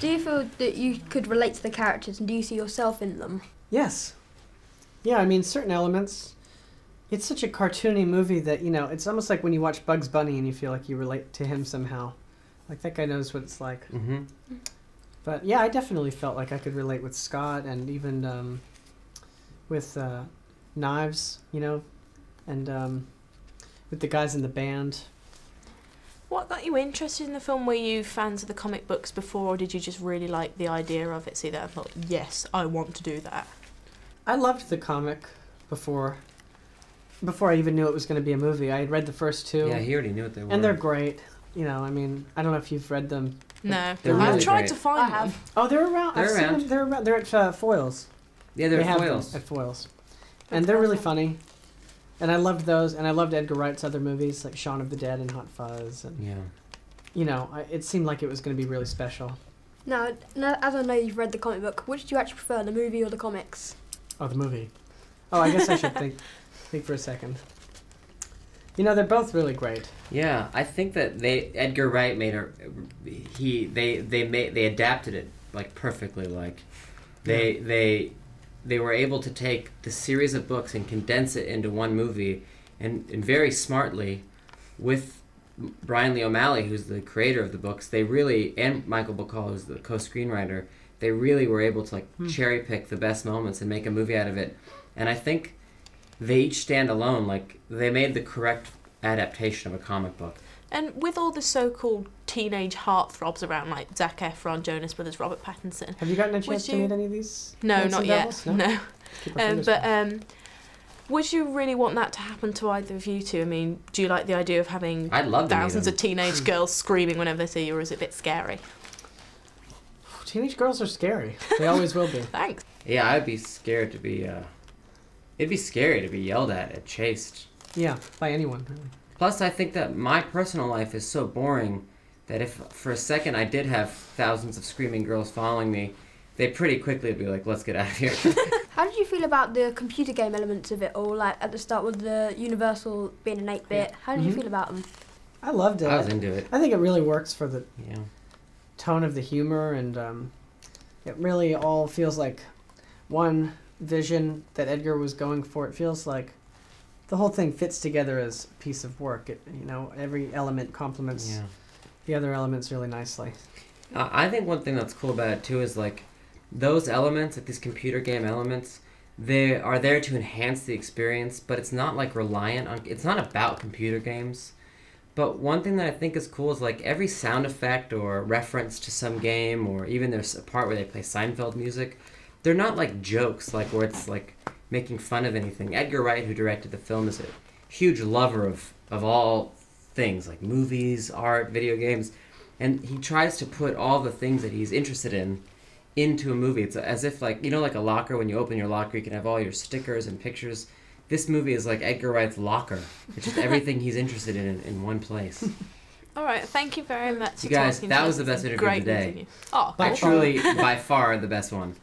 Do you feel that you could relate to the characters, and do you see yourself in them? Yes. Yeah, I mean, certain elements. It's such a cartoony movie that, you know, it's almost like when you watch Bugs Bunny and you feel like you relate to him somehow. Like, that guy knows what it's like. Mm-hmm. But, yeah, I definitely felt like I could relate with Scott and even with Knives, you know, and with the guys in the band. What got you interested in the film? Were you fans of the comic books before, or did you just really like the idea of it, see that and thought, yes, I want to do that? I loved the comic before I even knew it was going to be a movie. I had read the first two. Yeah, he already knew what they were. And they're great. You know, I mean, I don't know if you've read them. No, They're I've really tried great. to find them. Oh, they're around. They're I've seen around. them. They're around. They're at Foils. Yeah, they're They have foils. them at Foils. And they're really funny. And I loved those. And I loved Edgar Wright's other movies, like Shaun of the Dead and Hot Fuzz. And, Yeah. you know, it seemed like it was going to be really special. Now, as I know you've read the comic book, which do you actually prefer, the movie or the comics? Oh, the movie. Oh, I guess I should think for a second. You know, they're both really great. Yeah, I think that Edgar Wright made they adapted it like perfectly. Like they were able to take the series of books and condense it into one movie, and very smartly, with Brian Lee O'Malley, who's the creator of the books, and Michael Bacall, who's the co-screenwriter, they really were able to like cherry pick the best moments and make a movie out of it. And I think they each stand alone. Like, they made the correct adaptation of a comic book. And with all the so-called teenage heartthrobs around, like Zac Efron, Jonas Brothers, Robert Pattinson. Have you gotten a chance to meet any of these? No, Handsome not yet. devils? No. Keep our fingers crossed. Would you really want that to happen to either of you two? I mean, do you like the idea of having I'd love to meet thousands them. of teenage girls screaming whenever they see you, or is it a bit scary? Teenage girls are scary. They always will be. Thanks. Yeah, I'd be scared to be. It'd be scary to be yelled at and chased. Yeah, by anyone, really. Plus, I think that my personal life is so boring that if for a second I did have thousands of screaming girls following me, they pretty quickly would be like, let's get out of here. How did you feel about the computer game elements of it, or like at the start with the Universal being an 8-bit? How did you feel about them? I loved it. I was into it. I think it really works for the Yeah. tone of the humor, and it really all feels like one vision that Edgar was going for. It feels like the whole thing fits together as a piece of work. You know, every element complements the other elements really nicely. I think one thing that's cool about it too is like those elements, like these computer game elements, they are there to enhance the experience, but it's not like reliant on. It's not about computer games. But one thing that I think is cool is like every sound effect or reference to some game, or even there's a part where they play Seinfeld music. They're not like jokes, like where it's like making fun of anything. Edgar Wright, who directed the film, is a huge lover of all things, like movies, art, video games. And he tries to put all the things that he's interested in into a movie. It's as if, like, you know, like a locker, when you open your locker, you can have all your stickers and pictures. This movie is like Edgar Wright's locker. It's just everything he's interested in one place. All right, thank you very much. You guys, for talking that to was us. the best It's interview great of the day. meeting you. Oh, Like, cool. truly, by far, the best one.